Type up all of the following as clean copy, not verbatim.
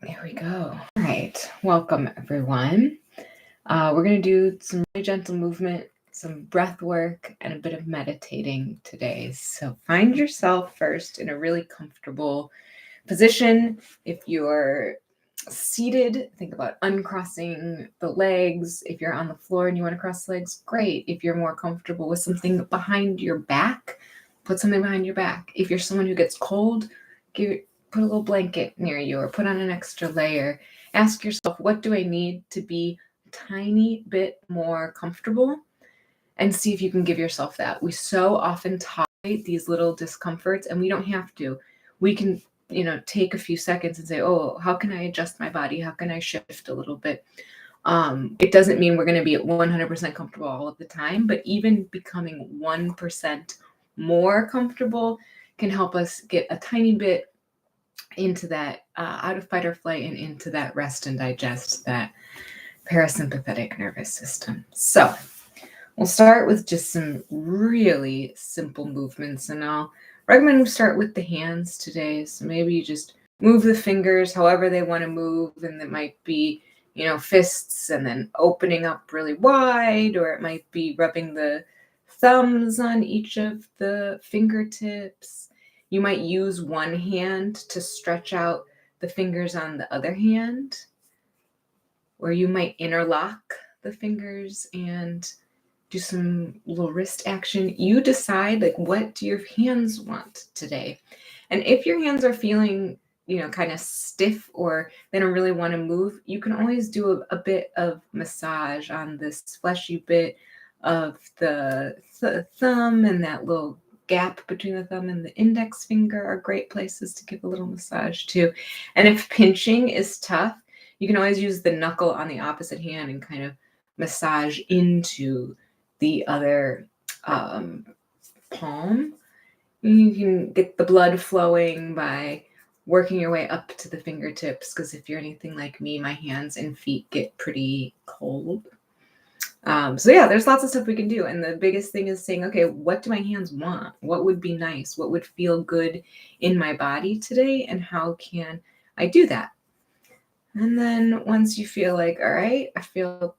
There we go. All right. Welcome, everyone. We're going to do some really gentle movement, some breath work, and a bit of meditating today. So find yourself first in a really comfortable position. If you're seated, think about uncrossing the legs. If you're on the floor and you want to cross the legs, great. If you're more comfortable with something behind your back, put something behind your back. If you're someone who gets cold, put a little blanket near you or put on an extra layer. Ask yourself, what do I need to be a tiny bit more comfortable? And see if you can give yourself that. We so often tolerate these little discomforts, and we don't have to. We can, take a few seconds and say, oh, how can I adjust my body? How can I shift a little bit? It doesn't mean we're going to be at 100% comfortable all of the time, but even becoming 1% more comfortable can help us get a tiny bit into that out of fight or flight and into that rest and digest, that parasympathetic nervous system. So we'll start with just some really simple movements, and I'll recommend we start with the hands today. So maybe you just move the fingers however they want to move, and it might be, fists and then opening up really wide, or it might be rubbing the thumbs on each of the fingertips. You might use one hand to stretch out the fingers on the other hand, or you might interlock the fingers and do some little wrist action. You decide, what do your hands want today? And if your hands are feeling, kind of stiff or they don't really want to move, you can always do a bit of massage on this fleshy bit of the thumb, and that little gap between the thumb and the index finger are great places to give a little massage too. And if pinching is tough, you can always use the knuckle on the opposite hand and kind of massage into the other palm. You can get the blood flowing by working your way up to the fingertips, because if you're anything like me, my hands and feet get pretty cold. So yeah, there's lots of stuff we can do. And the biggest thing is saying, okay, what do my hands want? What would be nice? What would feel good in my body today? And how can I do that? And then once you feel like, all right, I feel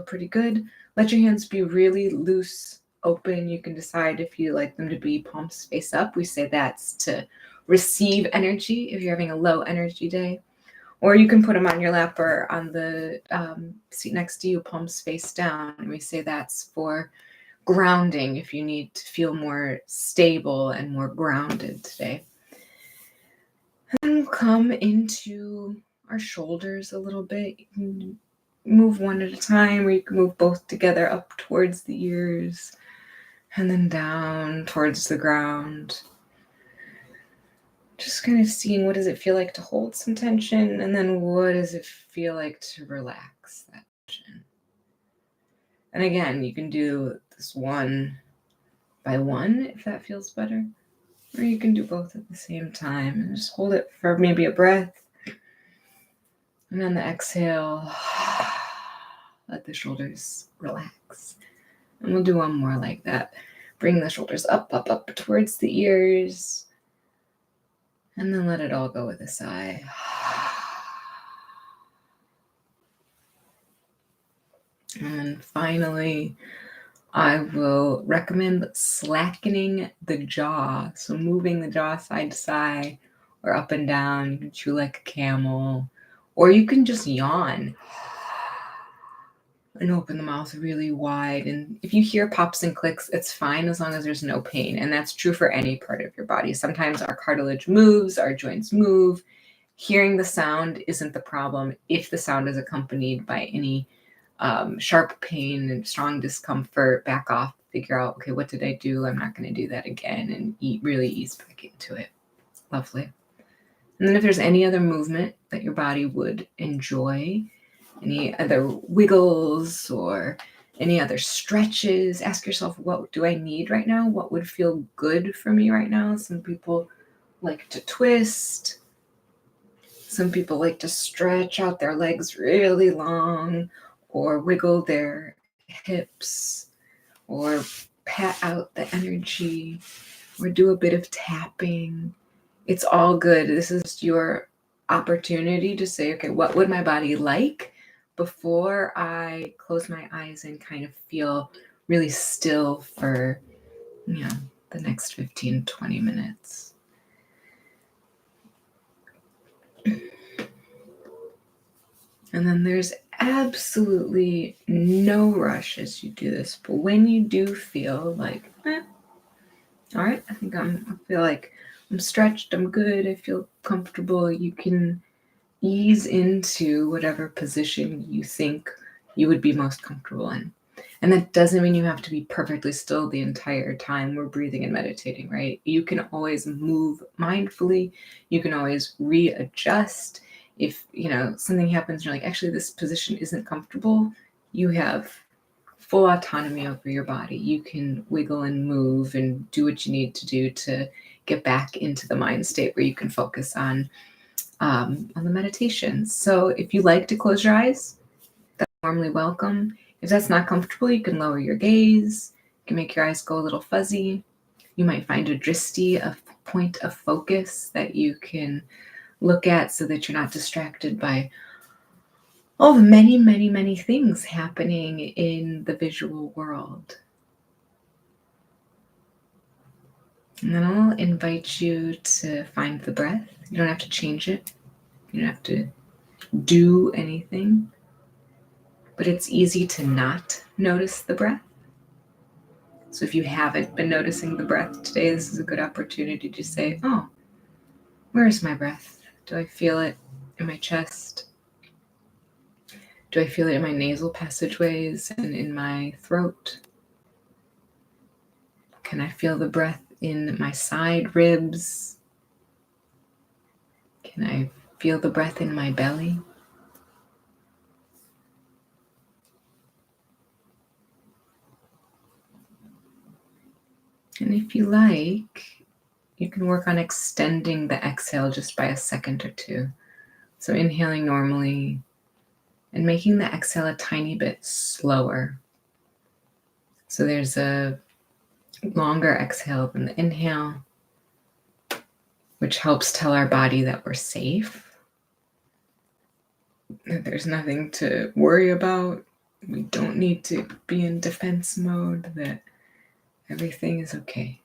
pretty good, let your hands be really loose, open. You can decide if you like them to be palms face up. We say that's to receive energy if you're having a low energy day. Or you can put them on your lap or on the seat next to you, palms face down. And we say that's for grounding if you need to feel more stable and more grounded today. And we'll come into our shoulders a little bit. You can move one at a time, or you can move both together up towards the ears and then down towards the ground. Just kind of seeing, what does it feel like to hold some tension, and then what does it feel like to relax that tension. And again, you can do this one by one if that feels better, or you can do both at the same time and just hold it for maybe a breath. And on the exhale, let the shoulders relax. And we'll do one more like that. Bring the shoulders up towards the ears. And then let it all go with a sigh. And then finally, I will recommend slackening the jaw. So moving the jaw side to side or up and down. You can chew like a camel, or you can just yawn and open the mouth really wide. And if you hear pops and clicks, it's fine as long as there's no pain. And that's true for any part of your body. Sometimes our cartilage moves, our joints move. Hearing the sound isn't the problem if the sound is accompanied by any sharp pain and strong discomfort. Back off, figure out, okay, what did I do? I'm not going to do that again, and really ease back into it. Lovely. And then if there's any other movement that your body would enjoy, any other wiggles or any other stretches, ask yourself, what do I need right now? What would feel good for me right now? Some people like to twist. Some people like to stretch out their legs really long, or wiggle their hips, or pat out the energy, or do a bit of tapping. It's all good. This is your opportunity to say, okay, what would my body like before I close my eyes and kind of feel really still for, the next 15, 20 minutes. And then there's absolutely no rush as you do this. But when you do feel like, all right, I feel like I'm stretched, I'm good, I feel comfortable, you can ease into whatever position you think you would be most comfortable in. And that doesn't mean you have to be perfectly still the entire time we're breathing and meditating, right? You can always move mindfully. You can always readjust. If, something happens, you're like, actually, this position isn't comfortable, you have full autonomy over your body. You can wiggle and move and do what you need to do to get back into the mind state where you can focus on the meditations. So if you like to close your eyes, that's normally welcome. If that's not comfortable, you can lower your gaze. You can make your eyes go a little fuzzy. You might find a drishti, a point of focus that you can look at so that you're not distracted by all the many, many, many things happening in the visual world. And then I'll invite you to find the breath. You don't have to change it. You don't have to do anything. But it's easy to not notice the breath. So if you haven't been noticing the breath today, this is a good opportunity to say, oh, where is my breath? Do I feel it in my chest? Do I feel it in my nasal passageways and in my throat? Can I feel the breath in my side ribs? Can I feel the breath in my belly? And if you like, you can work on extending the exhale just by a second or two. So inhaling normally and making the exhale a tiny bit slower. So there's a longer exhale than the inhale, which helps tell our body that we're safe, that there's nothing to worry about. We don't need to be in defense mode, that everything is okay.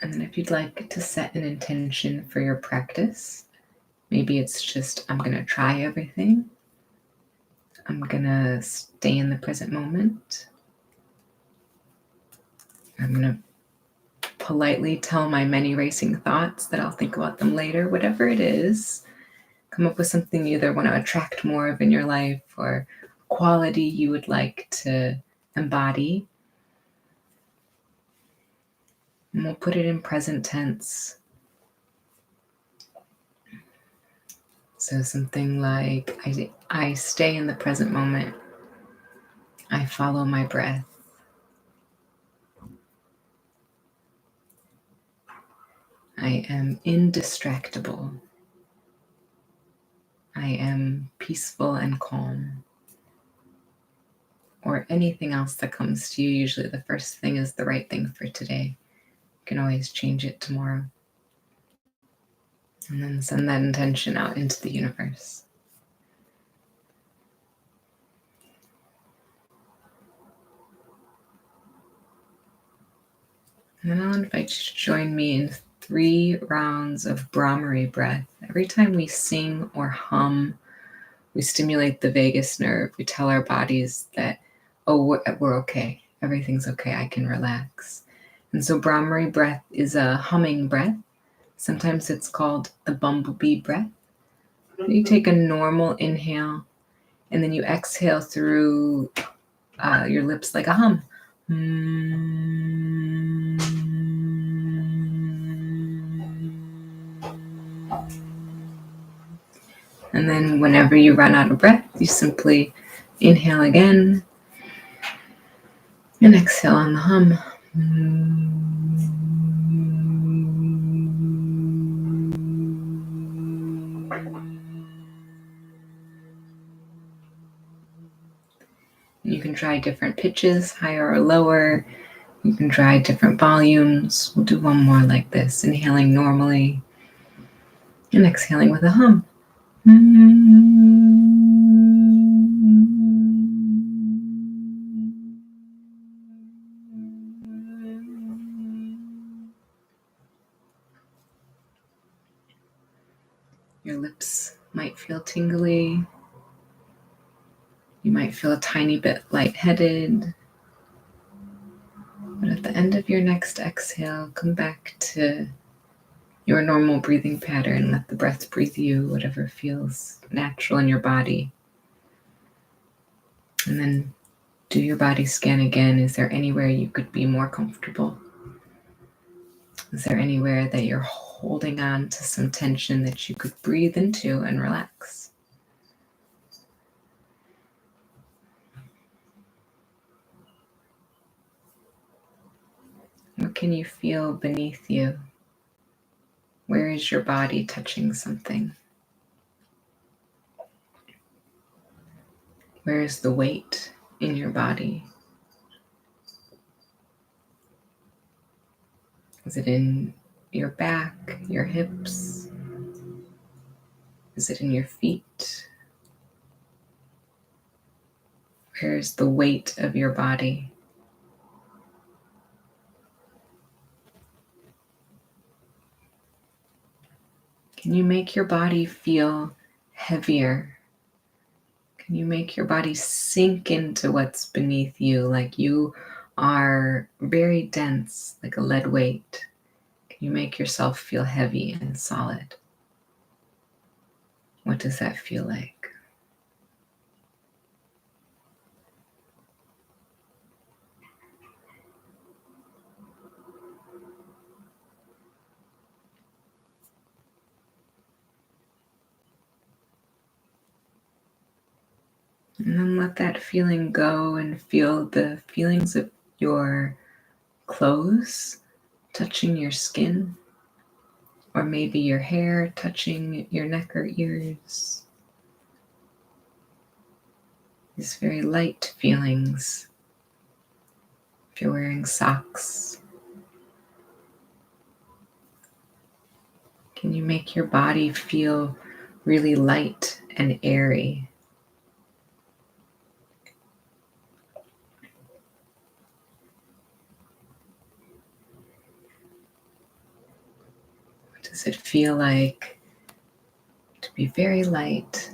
And then if you'd like to set an intention for your practice, maybe it's just, I'm going to try everything. I'm going to stay in the present moment. I'm going to politely tell my many racing thoughts that I'll think about them later. Whatever it is, come up with something you either want to attract more of in your life or quality you would like to embody. And we'll put it in present tense. So something like, I stay in the present moment. I follow my breath. I am indistractable. I am peaceful and calm. Or anything else that comes to you. Usually the first thing is the right thing for today. You can always change it tomorrow. And then send that intention out into the universe. And then I'll invite you to join me in 3 rounds of Brahmari breath. Every time we sing or hum, we stimulate the vagus nerve. We tell our bodies that, oh, we're okay. Everything's okay. I can relax. And so Brahmari breath is a humming breath. Sometimes it's called the bumblebee breath. You take a normal inhale, and then you exhale through your lips like a hum. And then whenever you run out of breath, you simply inhale again and exhale on the hum. You can try different pitches, higher or lower. You can try different volumes. We'll do one more like this, inhaling normally and exhaling with a hum. Your lips might feel tingly. You might feel a tiny bit lightheaded. But at the end of your next exhale, come back to your normal breathing pattern. Let the breath breathe you, whatever feels natural in your body. And then do your body scan again. Is there anywhere you could be more comfortable? Is there anywhere that you're holding on to some tension that you could breathe into and relax? What can you feel beneath you? Where is your body touching something? Where is the weight in your body? Is it in your back, your hips? Is it in your feet? Where is the weight of your body? Can you make your body feel heavier? Can you make your body sink into what's beneath you, like you are very dense, like a lead weight? Can you make yourself feel heavy and solid? What does that feel like? And then let that feeling go and feel the feelings of your clothes touching your skin, or maybe your hair touching your neck or ears. These very light feelings. If you're wearing socks, can you make your body feel really light and airy? What does it feel like to be very light?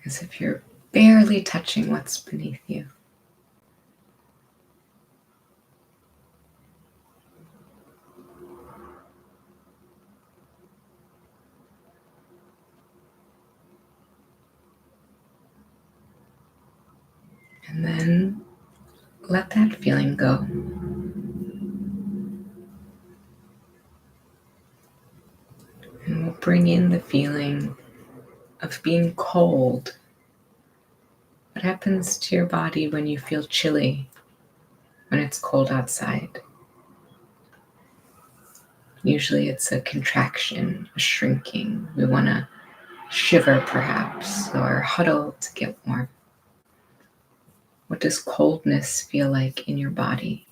As if you're barely touching what's beneath you. And then let that feeling go. And we'll bring in the feeling of being cold. What happens to your body when you feel chilly, when it's cold outside? Usually it's a contraction, a shrinking. We want to shiver perhaps, or huddle to get warm. What does coldness feel like in your body?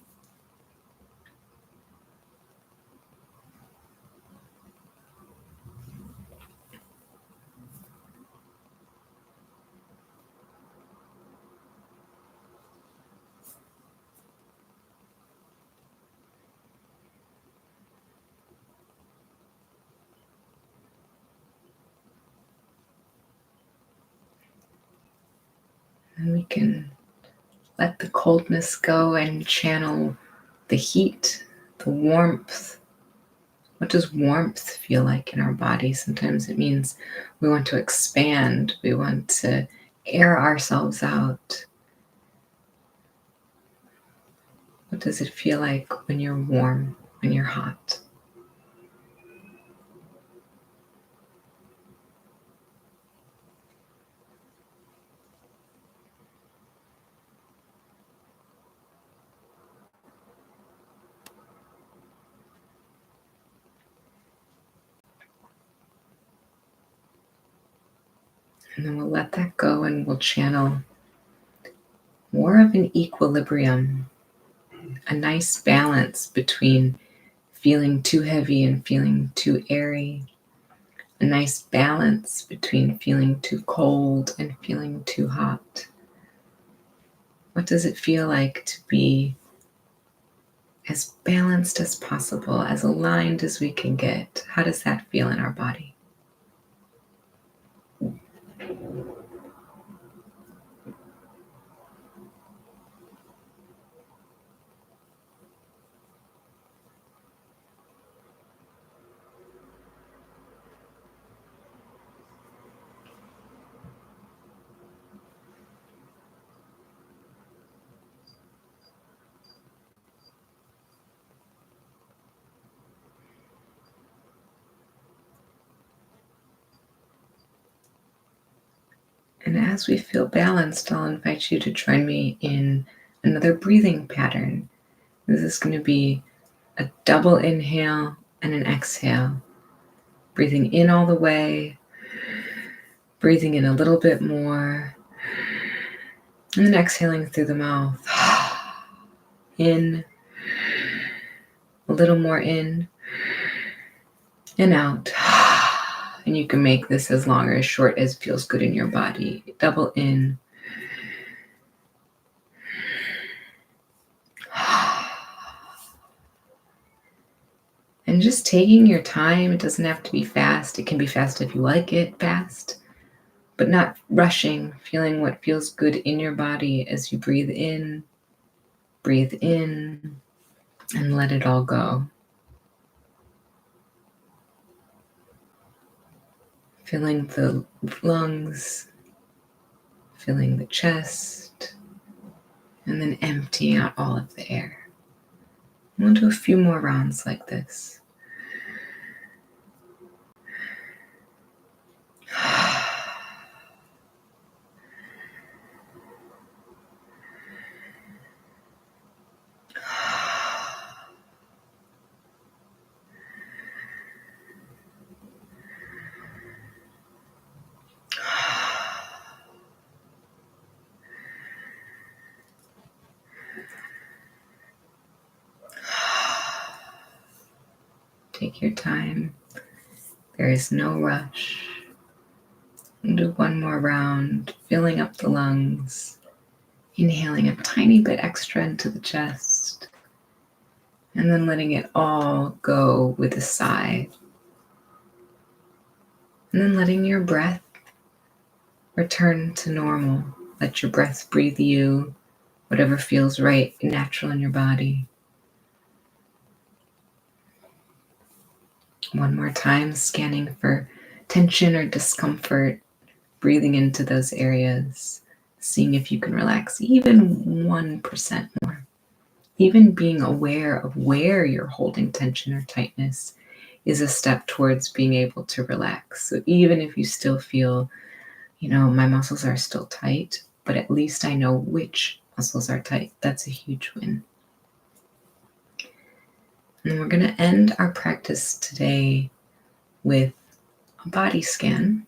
And we can let the coldness go and channel the heat, the warmth. What does warmth feel like in our body? Sometimes it means we want to expand. We want to air ourselves out. What does it feel like when you're warm, when you're hot? And then we'll let that go and we'll channel more of an equilibrium, a nice balance between feeling too heavy and feeling too airy, a nice balance between feeling too cold and feeling too hot. What does it feel like to be as balanced as possible, as aligned as we can get? How does that feel in our body? And as we feel balanced, I'll invite you to join me in another breathing pattern. This is going to be a double inhale and an exhale. Breathing in all the way, breathing in a little bit more, and then exhaling through the mouth. In, a little more in, and out. And you can make this as long or as short as feels good in your body. Double in. And just taking your time. It doesn't have to be fast. It can be fast if you like it fast, but not rushing, feeling what feels good in your body as you breathe in, and let it all go. Filling the lungs, filling the chest, and then emptying out all of the air. We'll do a few more rounds like this. Take your time. There is no rush. We'll do one more round, filling up the lungs, inhaling a tiny bit extra into the chest, and then letting it all go with a sigh. And then letting your breath return to normal. Let your breath breathe you, whatever feels right and natural in your body. One more time, scanning for tension or discomfort, breathing into those areas, seeing if you can relax even 1% more. Even being aware of where you're holding tension or tightness is a step towards being able to relax. So even if you still feel, my muscles are still tight, but at least I know which muscles are tight. That's a huge win. And we're going to end our practice today with a body scan.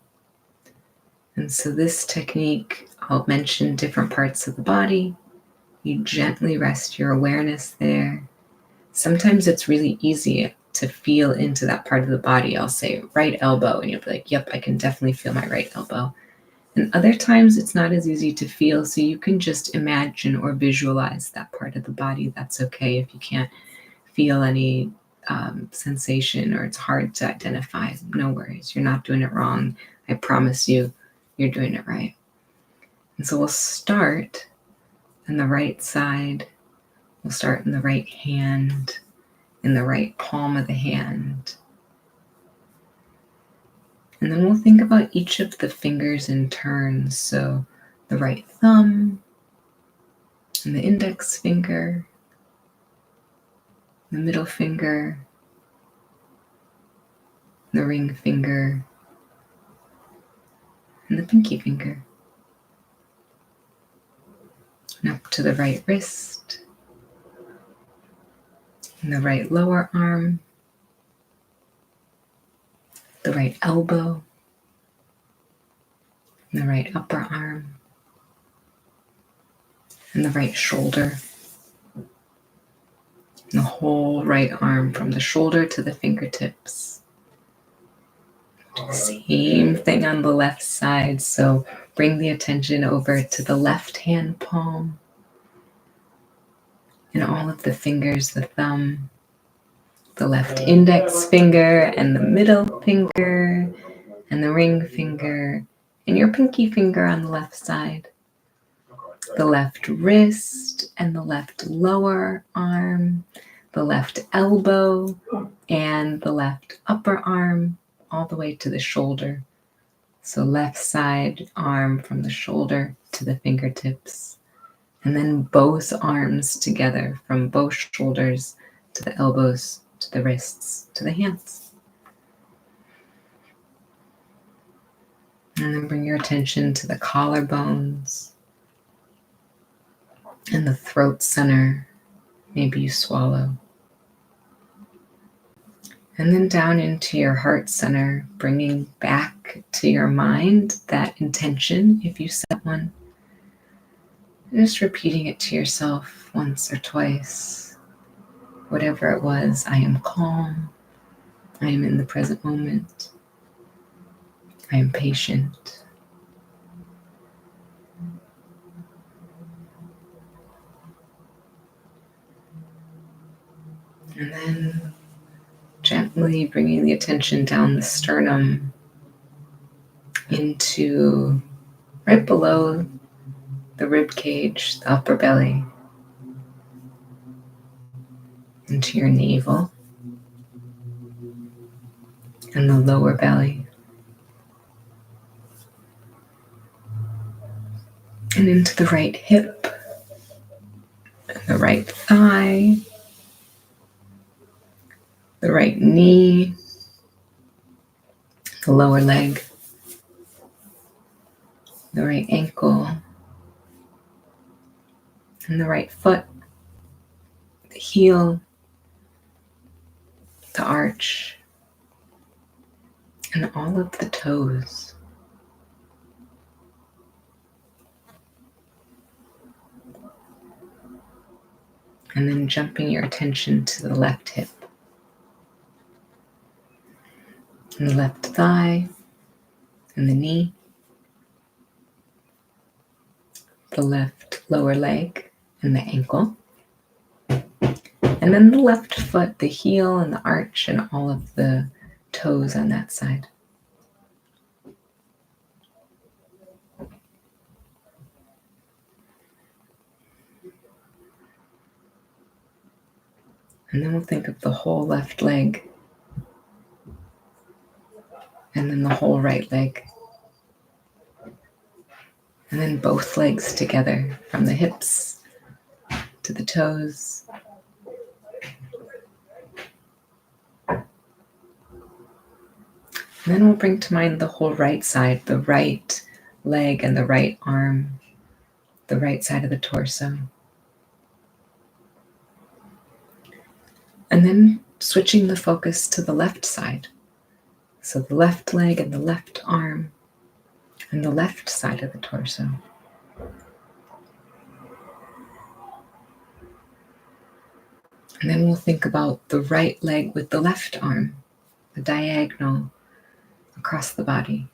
And so this technique, I'll mention different parts of the body. You gently rest your awareness there. Sometimes it's really easy to feel into that part of the body. I'll say right elbow, and you'll be like, yep, I can definitely feel my right elbow. And other times it's not as easy to feel, so you can just imagine or visualize that part of the body. That's okay if you can't feel any sensation or it's hard to identify. No worries, you're not doing it wrong. I promise you, you're doing it right. And so we'll start on the right side. We'll start in the right hand, in the right palm of the hand. And then we'll think about each of the fingers in turn. So the right thumb, and the index finger, the middle finger, the ring finger, and the pinky finger. And up to the right wrist, and the right lower arm, the right elbow, and the right upper arm, and the right shoulder, and the whole right arm from the shoulder to the fingertips. Same thing on the left side, so bring the attention over to the left hand palm and all of the fingers, the thumb, the left index finger and the middle finger and the ring finger and your pinky finger on the left side, the left wrist and the left lower arm, the left elbow and the left upper arm all the way to the shoulder. So left side arm from the shoulder to the fingertips. And then both arms together from both shoulders to the elbows, to the wrists, to the hands. And then bring your attention to the collarbones and the throat center. Maybe you swallow. And then down into your heart center, bringing back to your mind that intention, if you set one. And just repeating it to yourself once or twice. Whatever it was, I am calm. I am in the present moment. I am patient. And then gently bringing the attention down the sternum into right below the rib cage, the upper belly, into your navel and the lower belly, and into the right hip and the right thigh, the right knee, the lower leg, the right ankle, and the right foot, the heel, the arch, and all of the toes. And then jumping your attention to the left hip, and the left thigh, and the knee, the left lower leg, and the ankle, and then the left foot, the heel, and the arch, and all of the toes on that side. And then we'll think of the whole left leg, and then the whole right leg, and then both legs together from the hips to the toes. And then we'll bring to mind the whole right side, the right leg and the right arm, the right side of the torso. And then switching the focus to the left side. So the left leg and the left arm and the left side of the torso. And then we'll think about the right leg with the left arm, the diagonal across the body.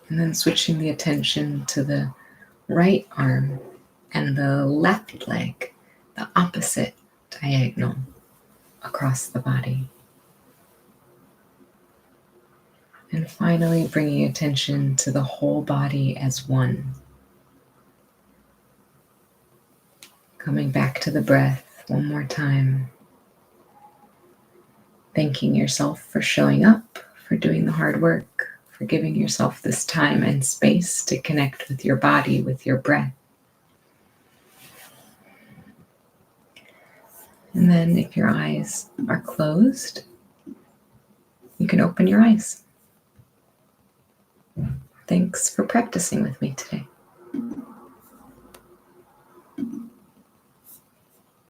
And then switching the attention to the right arm and the left leg, the opposite diagonal across the body. And finally, bringing attention to the whole body as one. Coming back to the breath one more time. Thanking yourself for showing up, for doing the hard work, for giving yourself this time and space to connect with your body, with your breath. And then if your eyes are closed, you can open your eyes. Thanks for practicing with me today.